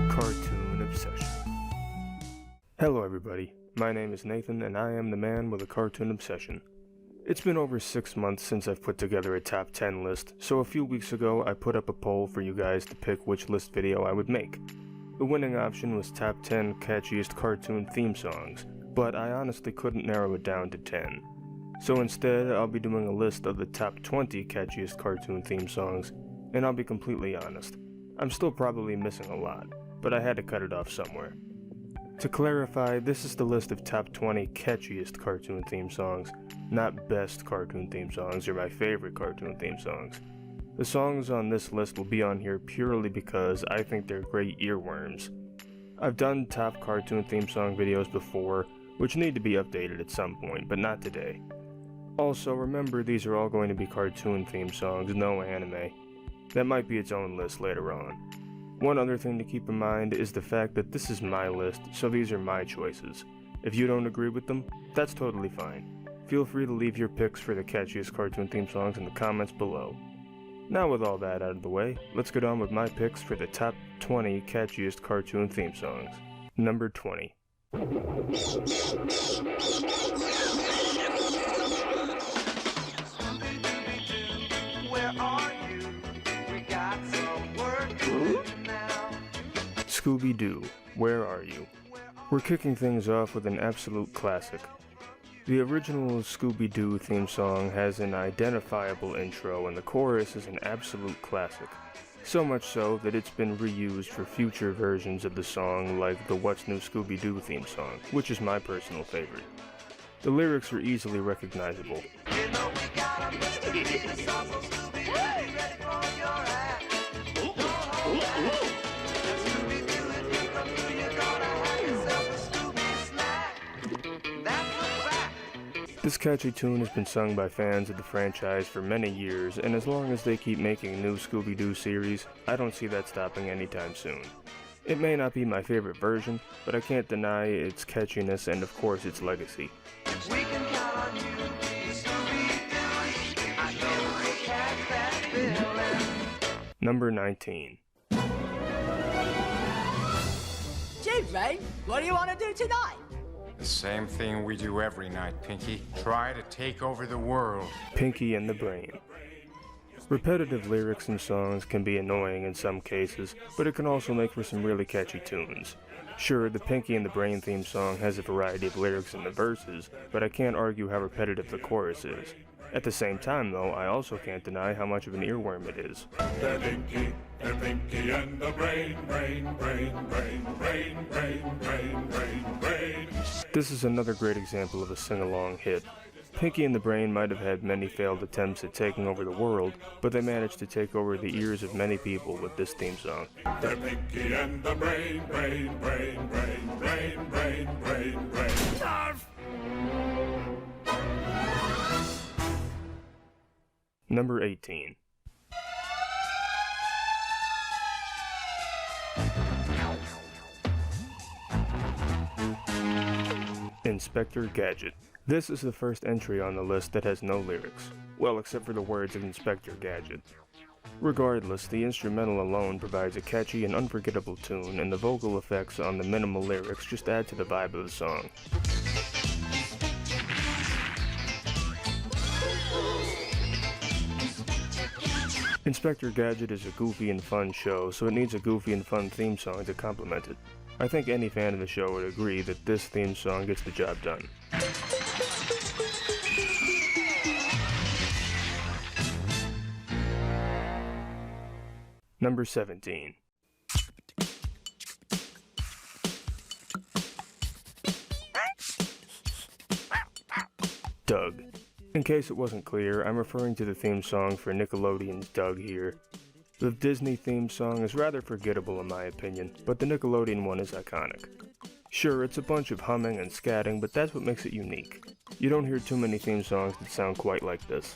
Cartoon Obsession. Hello everybody, my name is Nathan and I am the man with a cartoon obsession. It's been over 6 months since I've put together a top 10 list, so a few weeks ago I put up a poll for you guys to pick which list video I would make. The winning option was top 10 catchiest cartoon theme songs, but I honestly couldn't narrow it down to 10. So instead, I'll be doing a list of the top 20 catchiest cartoon theme songs, and I'll be completely honest, I'm still probably missing a lot, but I had to cut it off somewhere. To clarify, this is the list of top 20 catchiest cartoon theme songs, not best cartoon theme songs or my favorite cartoon theme songs. The songs on this list will be on here purely because I think they're great earworms. I've done top cartoon theme song videos before, which need to be updated at some point, but not today. Also, remember these are all going to be cartoon theme songs, no anime. That might be its own list later on. One other thing to keep in mind is the fact that this is my list, so these are my choices. If you don't agree with them, that's totally fine. Feel free to leave your picks for the catchiest cartoon theme songs in the comments below. Now with all that out of the way, let's get on with my picks for the top 20 catchiest cartoon theme songs. Number 20. Where are you? We got some work to do now. Scooby-Doo, Where Are You? We're kicking things off with an absolute classic. The original Scooby-Doo theme song has an identifiable intro and the chorus is an absolute classic. So much so that it's been reused for future versions of the song like the What's New Scooby-Doo theme song, which is my personal favorite. The lyrics are easily recognizable. You know we got a Mr. B, the sauce of Scooby, ready for your hat. Don't hold back. Just Scooby-Doo, if you come through, you're gonna have yourself a Scooby snack. That's a fact. This catchy tune has been sung by fans of the franchise for many years, and as long as they keep making new Scooby-Doo series, I don't see that stopping anytime soon. It may not be my favorite version, but I can't deny its catchiness and of course its legacy. We can count on you, Scooby-Doo. I know we catch that feeling. Number 19. Gee, Ray, what do you want to do tonight? The same thing we do every night, Pinky. Try to take over the world. Pinky and the Brain. Repetitive lyrics in songs can be annoying in some cases, but it can also make for some really catchy tunes. Sure, the Pinky and the Brain theme song has a variety of lyrics in the verses, but I can't argue how repetitive the chorus is. At the same time, though, I also can't deny how much of an earworm it is. They're Pinky and the Brain, brain, brain, brain, brain, brain, brain, brain, brain. This is another great example of a sing-along hit. Pinky and the Brain might have had many failed attempts at taking over the world, but they managed to take over the ears of many people with this theme song. They're Pinky and the Brain, brain, brain, brain, brain, brain, brain, brain. Arf! Number 18. Inspector Gadget. This is the first entry on the list that has no lyrics. Well, except for the words of Inspector Gadget. Regardless, the instrumental alone provides a catchy and unforgettable tune, and the vocal effects on the minimal lyrics just add to the vibe of the song. Inspector Gadget is a goofy and fun show, so it needs a goofy and fun theme song to complement it. I think any fan of the show would agree that this theme song gets the job done. Number 17. Doug. In case it wasn't clear, I'm referring to the theme song for Nickelodeon's Doug here. The Disney theme song is rather forgettable in my opinion, but the Nickelodeon one is iconic. Sure, it's a bunch of humming and scatting, but that's what makes it unique. You don't hear too many theme songs that sound quite like this.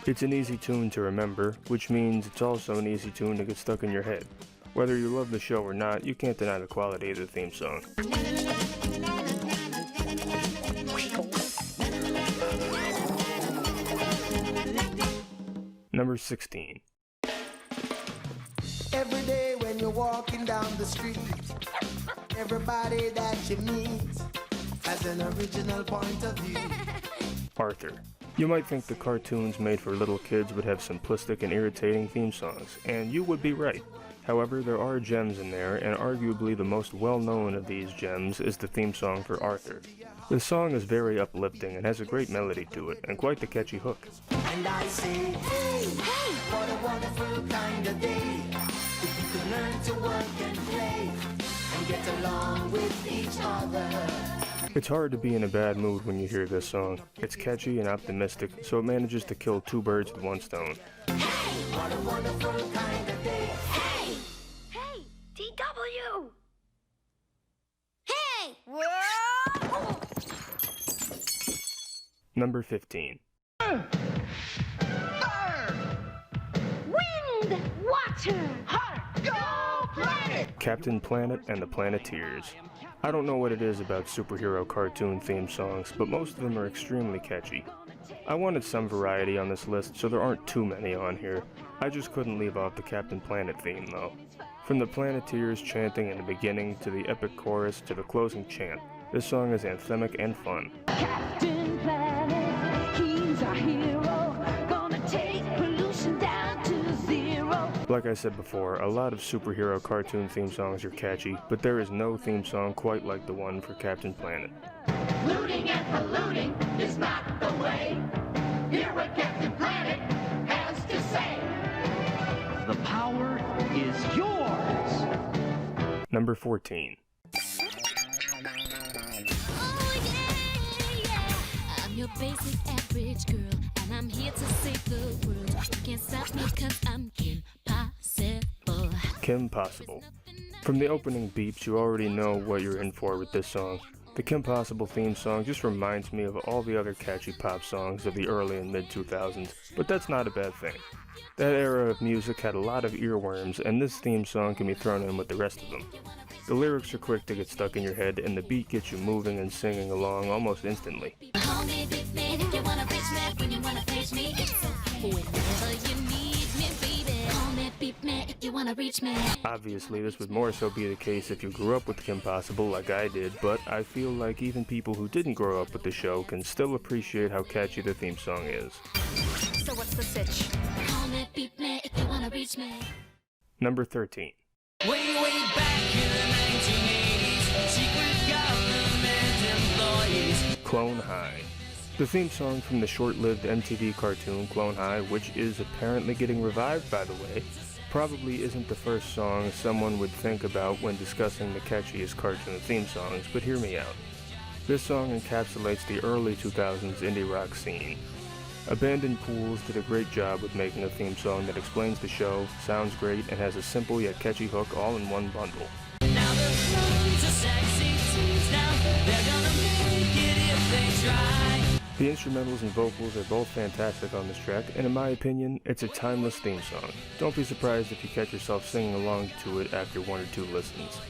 It's an easy tune to remember, which means it's also an easy tune to get stuck in your head. Whether you love the show or not, you can't deny the quality of the theme song. Number 16. Every day when you're walking down the street, everybody that you meet has an original point of view. Arthur. You might think the cartoons made for little kids would have simplistic and irritating theme songs, and you would be right. However, there are gems in there, and arguably the most well-known of these gems is the theme song for Arthur. The song is very uplifting and has a great melody to it, and quite the catchy hook. And I say, hey, hey, what a wonderful kind of day. If you could learn to work and play and get along with each other. It's hard to be in a bad mood when you hear this song. It's catchy and optimistic, so it manages to kill two birds with one stone. Hey, what a wonderful kind of day. Hey! Hey! DW! Hey! Whoa! Number 15. Wind! Water! Heart! Go planet! Captain Planet and the Planeteers. I don't know what it is about superhero cartoon theme songs, but most of them are extremely catchy. I wanted some variety on this list, so there aren't too many on here. I just couldn't leave off the Captain Planet theme, though. From the Planeteers chanting in the beginning, to the epic chorus, to the closing chant, this song is anthemic and fun. Captain Planet, he's our hero, gonna take pollution down to zero. Like I said before, a lot of superhero cartoon theme songs are catchy, but there is no theme song quite like the one for Captain Planet. Looting and polluting is not the way. Hear what Captain Planet has to say. The power is yours. Number 14. Oh yeah, yeah. I'm your basic average girl, and I'm here to save the world. You can't stop me 'cause I'm Kim Possible. Kim Possible. From the opening beeps, you already know what you're in for with this song. The Kim Possible theme song just reminds me of all the other catchy pop songs of the early and mid-2000s, but that's not a bad thing. That era of music had a lot of earworms, and this theme song can be thrown in with the rest of them. The lyrics are quick to get stuck in your head, and the beat gets you moving and singing along almost instantly. Call me Big Man if you wanna reach me, when you wanna face me, it's okay. Whenever you need me, baby. Call me Big Man if you wanna reach me. Obviously, this would more so be the case if you grew up with Kim Possible like I did, but I feel like even people who didn't grow up with the show can still appreciate how catchy the theme song is. So what's the sitch? Call me Big Man if you wanna reach me. Number 13. Way back in the 1980s, secret government employees. Clone High. The theme song from the short-lived MTV cartoon Clone High, which is apparently getting revived by the way, probably isn't the first song someone would think about when discussing the catchiest cartoon theme songs, but hear me out. This song encapsulates the early 2000s indie rock scene. Abandoned Pools did a great job with making a theme song that explains the show, sounds great, and has a simple yet catchy hook all in one bundle. Now the clones are sexy teens now. They're gonna make it if they try. The instrumentals and vocals are both fantastic on this track, and in my opinion, it's a timeless theme song. Don't be surprised if you catch yourself singing along to it after one or two listens.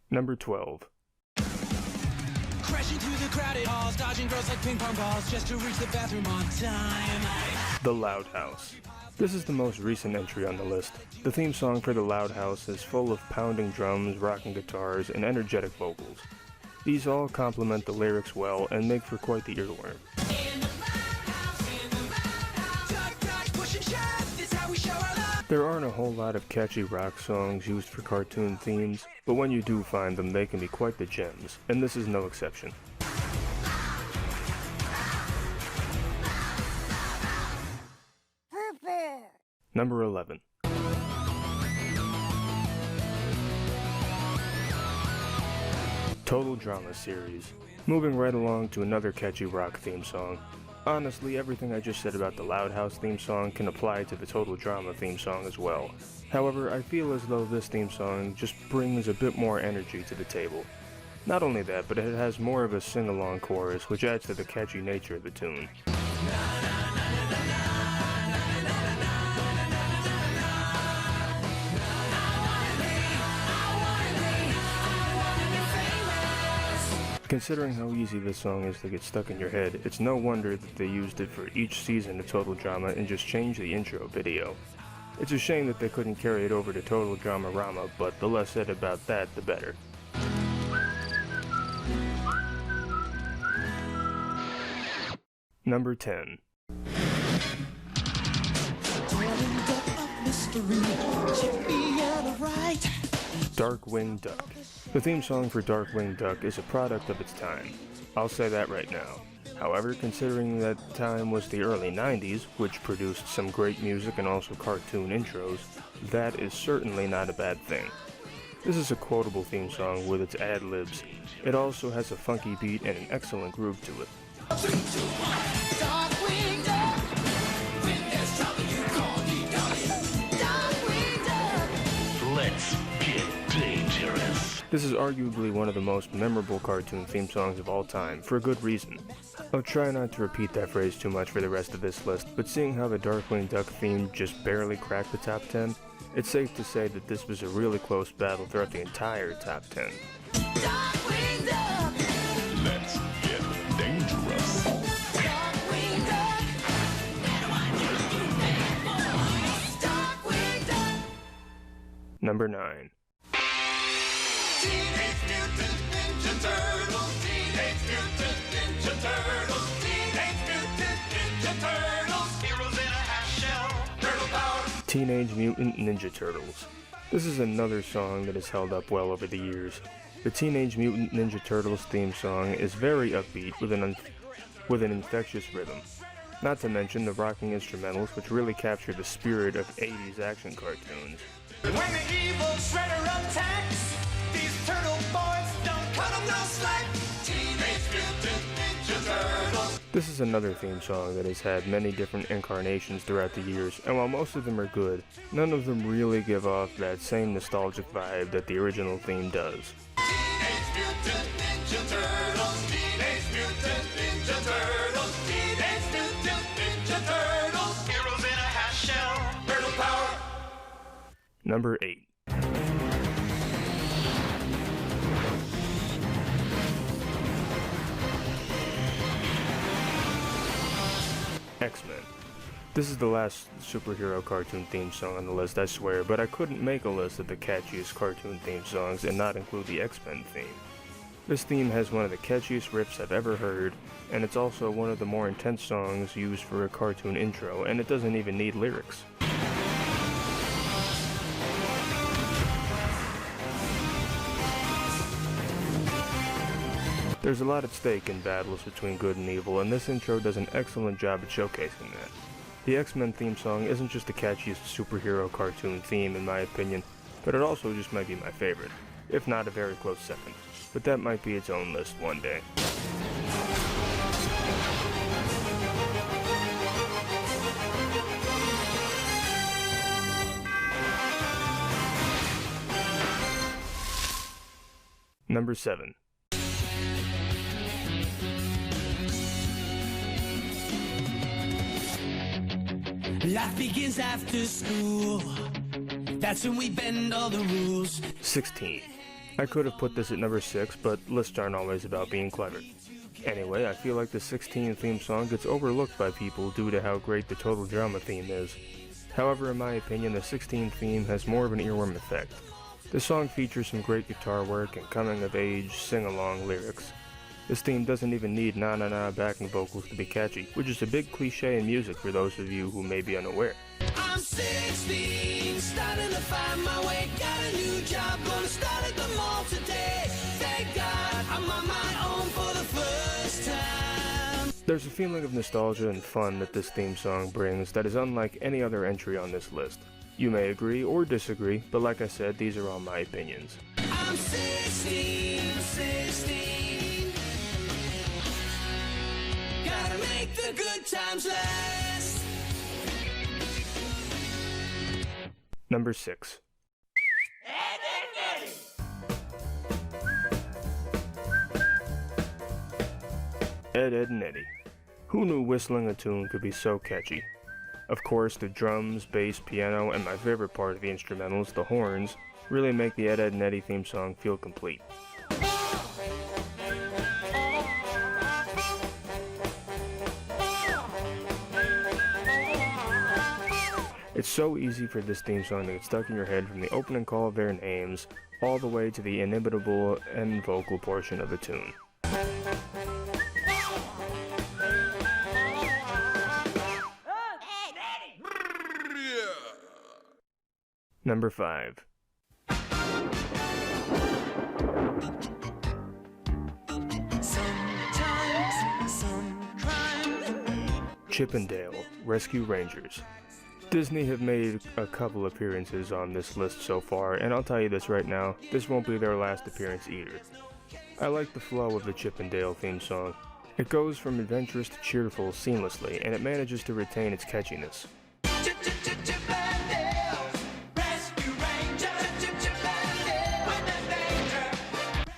Number 12. Crashing through the crowded halls, dodging girls like ping pong balls, just to reach the bathroom on time. The Loud House. This is the most recent entry on the list. The theme song for The Loud House is full of pounding drums, rocking guitars, and energetic vocals. These all complement the lyrics well and make for quite the earworm. There aren't a whole lot of catchy rock songs used for cartoon themes, but when you do find them, they can be quite the gems, and this is no exception. Number 11. Total Drama Series. Moving right along to another catchy rock theme song. Honestly, everything I just said about the Loud House theme song can apply to the Total Drama theme song as well. However, I feel as though this theme song just brings a bit more energy to the table. Not only that, but it has more of a sing-along chorus, which adds to the catchy nature of the tune. Considering how easy this song is to get stuck in your head, it's no wonder that they used it for each season of Total Drama and just changed the intro video. It's a shame that they couldn't carry it over to Total Drama-Rama, but the less said about that, the better. Number 10. Darkwing Duck. The theme song for Darkwing Duck is a product of its time. I'll say that right now. However, considering that time was the early 90s, which produced some great music and also cartoon intros, that is certainly not a bad thing. This is a quotable theme song with its ad-libs. It also has a funky beat and an excellent groove to it. Let's get dangerous. This is arguably one of the most memorable cartoon theme songs of all time, for a good reason. I'll try not to repeat that phrase too much for the rest of this list, but seeing how the Darkwing Duck theme just barely cracked the top 10, it's safe to say that this was a really close battle throughout the entire top 10. Let's get dangerous. Number 9. Teenage Mutant Ninja Turtles, Teenage Mutant Ninja Turtles, Teenage Mutant Ninja Turtles, heroes in a half shell, turtle power. Teenage Mutant Ninja Turtles. This is another song that has held up well over the years. The Teenage Mutant Ninja Turtles theme song is very upbeat with an infectious rhythm. Not to mention the rocking instrumentals, which really capture the spirit of 80s action cartoons. When the evil shredder attacks, these turtle boys don't cut them no slack. Teenage Mutant Ninja Turtles. This is another theme song that has had many different incarnations throughout the years, and while most of them are good, none of them really give off that same nostalgic vibe that the original theme does. Teenage Mutant Ninja Turtles, Teenage Mutant Ninja Turtles, Teenage Mutant Ninja Turtles, heroes in a half shell, turtle power. Number 8. X-Men. This is the last superhero cartoon theme song on the list, I swear, but I couldn't make a list of the catchiest cartoon theme songs and not include the X-Men theme. This theme has one of the catchiest riffs I've ever heard, and it's also one of the more intense songs used for a cartoon intro, and it doesn't even need lyrics. There's a lot at stake in battles between good and evil, and this intro does an excellent job at showcasing that. The X-Men theme song isn't just the catchiest superhero cartoon theme in my opinion, but it also just might be my favorite, if not a very close second. But that might be its own list one day. Number 7. Life begins after school. That's when we bend all the rules. 16. I could have put this at number 6, but lists aren't always about being clever. Anyway, I feel like the 16 theme song gets overlooked by people due to how great the Total Drama theme is. However, in my opinion, the 16 theme has more of an earworm effect. The song features some great guitar work and coming-of-age, sing-along lyrics. This theme doesn't even need na-na-na backing vocals to be catchy, which is a big cliche in music for those of you who may be unaware. I'm 16, starting to find my way. Got a new job, gonna start at the mall today. Thank God I'm on my own for the first time. There's a feeling of nostalgia and fun that this theme song brings that is unlike any other entry on this list. You may agree or disagree, but like I said, these are all my opinions. I'm 16. Gotta make the good times last. Number 6. Ed, Edd and Eddy. Who knew whistling a tune could be so catchy? Of course, the drums, bass, piano, and my favorite part of the instrumentals, the horns, really make the Ed, Edd and Eddy theme song feel complete. It's so easy for this theme song to get stuck in your head from the opening call of their names all the way to the inimitable end vocal portion of the tune. Number 5. Chip and Dale, Rescue Rangers. Disney have made a couple appearances on this list so far, and I'll tell you this right now, this won't be their last appearance either. I like the flow of the Chip and Dale theme song. It goes from adventurous to cheerful seamlessly, and it manages to retain its catchiness.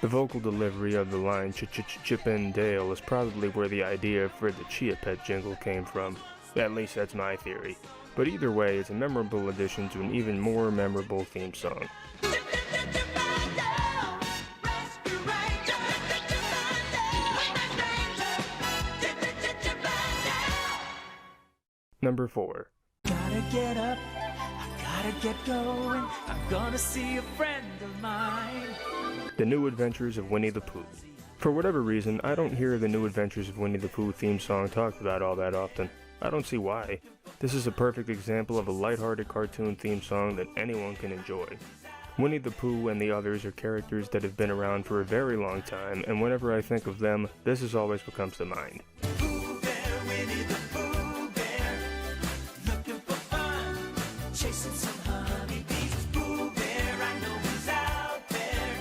The vocal delivery of the line Chip and Dale is probably where the idea for the Chia Pet jingle came from. At least that's my theory. But either way, it's a memorable addition to an even more memorable theme song. Number 4. Gotta get up, I gotta get going, I'm gonna see a friend of mine. The New Adventures of Winnie the Pooh. For whatever reason, I don't hear the New Adventures of Winnie the Pooh theme song talked about all that often. I don't see why. This is a perfect example of a lighthearted cartoon theme song that anyone can enjoy. Winnie the Pooh and the others are characters that have been around for a very long time, and whenever I think of them, this is always what comes to mind. Pooh Bear, Winnie the Pooh Bear, looking for fun, chasing some honeybees. Pooh Bear, I know he's out there.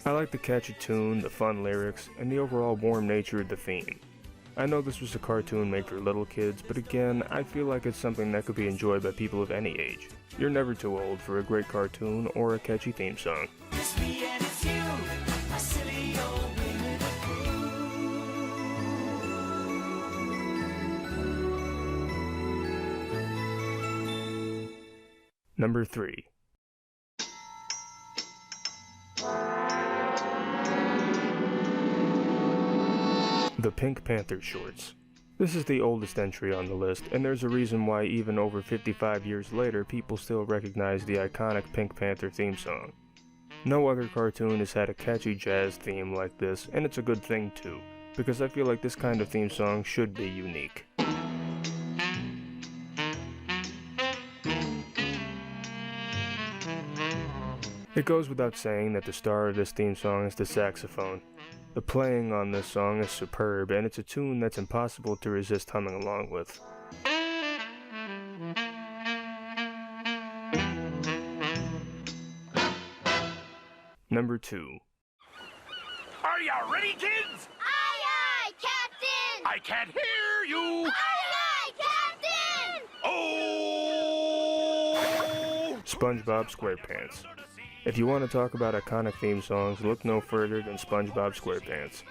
I like the catchy tune, the fun lyrics, and the overall warm nature of the theme. I know this was a cartoon made for little kids, but again, I feel like it's something that could be enjoyed by people of any age. You're never too old for a great cartoon or a catchy theme song. It's me and it's you, my silly old Winnie the Pooh. Number 3. The Pink Panther shorts. This is the oldest entry on the list, and there's a reason why even over 55 years later people still recognize the iconic Pink Panther theme song. No other cartoon has had a catchy jazz theme like this, and it's a good thing too, because I feel like this kind of theme song should be unique. It goes without saying that the star of this theme song is the saxophone. The playing on this song is superb, and it's a tune that's impossible to resist humming along with. Number 2. Are you ready, kids? Aye, aye, Captain! I can't hear you. Aye, aye, Captain! Oh! SpongeBob SquarePants. If you want to talk about iconic theme songs, look no further than SpongeBob SquarePants.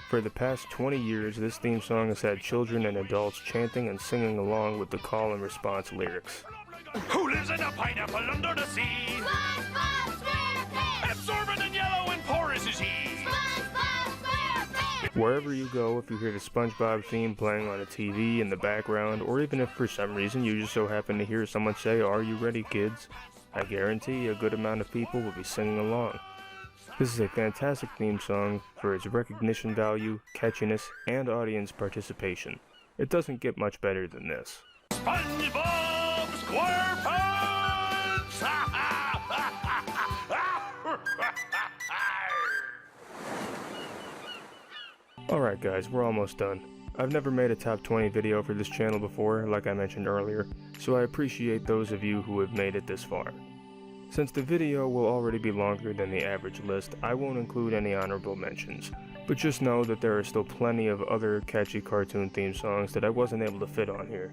For the past 20 years, this theme song has had children and adults chanting and singing along with the call and response lyrics. Who lives in a pineapple under the sea? SpongeBob SquarePants! Absorbent and yellow and porous is he. SpongeBob SquarePants! Wherever you go, if you hear the SpongeBob theme playing on a TV in the background, or even if for some reason you just so happen to hear someone say, "Are you ready, kids?" I guarantee a good amount of people will be singing along. This is a fantastic theme song for its recognition value, catchiness, and audience participation. It doesn't get much better than this. SpongeBob SquarePants! Alright guys, we're almost done. I've never made a top 20 video for this channel before, like I mentioned earlier, so I appreciate those of you who have made it this far. Since the video will already be longer than the average list, I won't include any honorable mentions, but just know that there are still plenty of other catchy cartoon theme songs that I wasn't able to fit on here.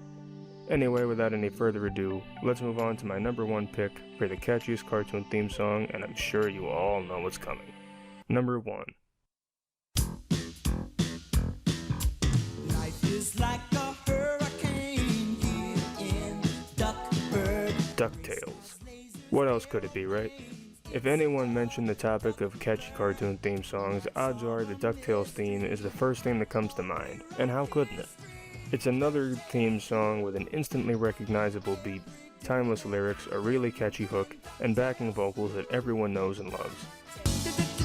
Anyway, without any further ado, let's move on to my number 1 pick for the catchiest cartoon theme song, and I'm sure you all know what's coming. Number 1. Life is like a hurricane here in Duckburg. DuckTales. What else could it be, right? If anyone mentioned the topic of catchy cartoon theme songs, odds are the DuckTales theme is the first thing that comes to mind, and how couldn't it? It's another theme song with an instantly recognizable beat, timeless lyrics, a really catchy hook, and backing vocals that everyone knows and loves.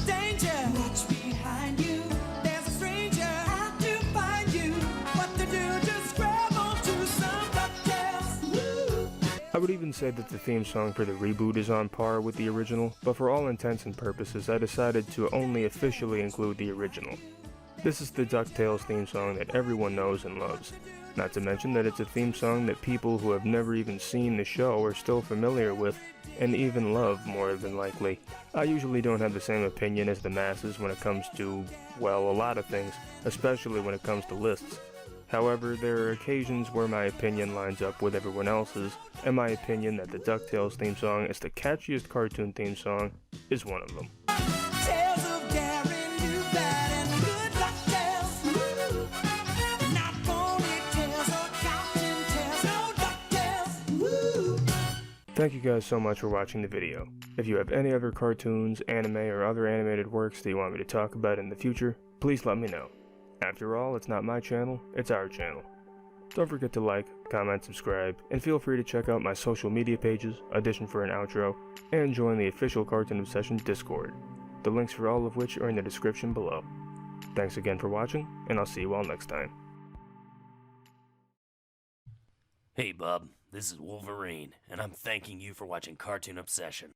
Danger! Watch behind you. There's a stranger out to find you. What to do? Just grab onto some DuckTales. Woo! I would even say that the theme song for the reboot is on par with the original, but for all intents and purposes I decided to only officially include the original. This is the DuckTales theme song that everyone knows and loves. Not to mention that it's a theme song that people who have never even seen the show are still familiar with, and even love more than likely. I usually don't have the same opinion as the masses when it comes to, well, a lot of things, especially when it comes to lists. However, there are occasions where my opinion lines up with everyone else's, and my opinion that the DuckTales theme song is the catchiest cartoon theme song is one of them. Tales of daring, new bad and good DuckTales. Woo! Not ponytails or cottontails, no DuckTales. Woo! Thank you guys so much for watching the video. If you have any other cartoons, anime, or other animated works that you want me to talk about in the future, please let me know. After all, it's not my channel, it's our channel. Don't forget to like, comment, subscribe, and feel free to check out my social media pages, audition for an outro, and join the official Cartoon Obsession Discord. The links for all of which are in the description below. Thanks again for watching, and I'll see you all next time. Hey Bub, this is Wolverine, and I'm thanking you for watching Cartoon Obsession.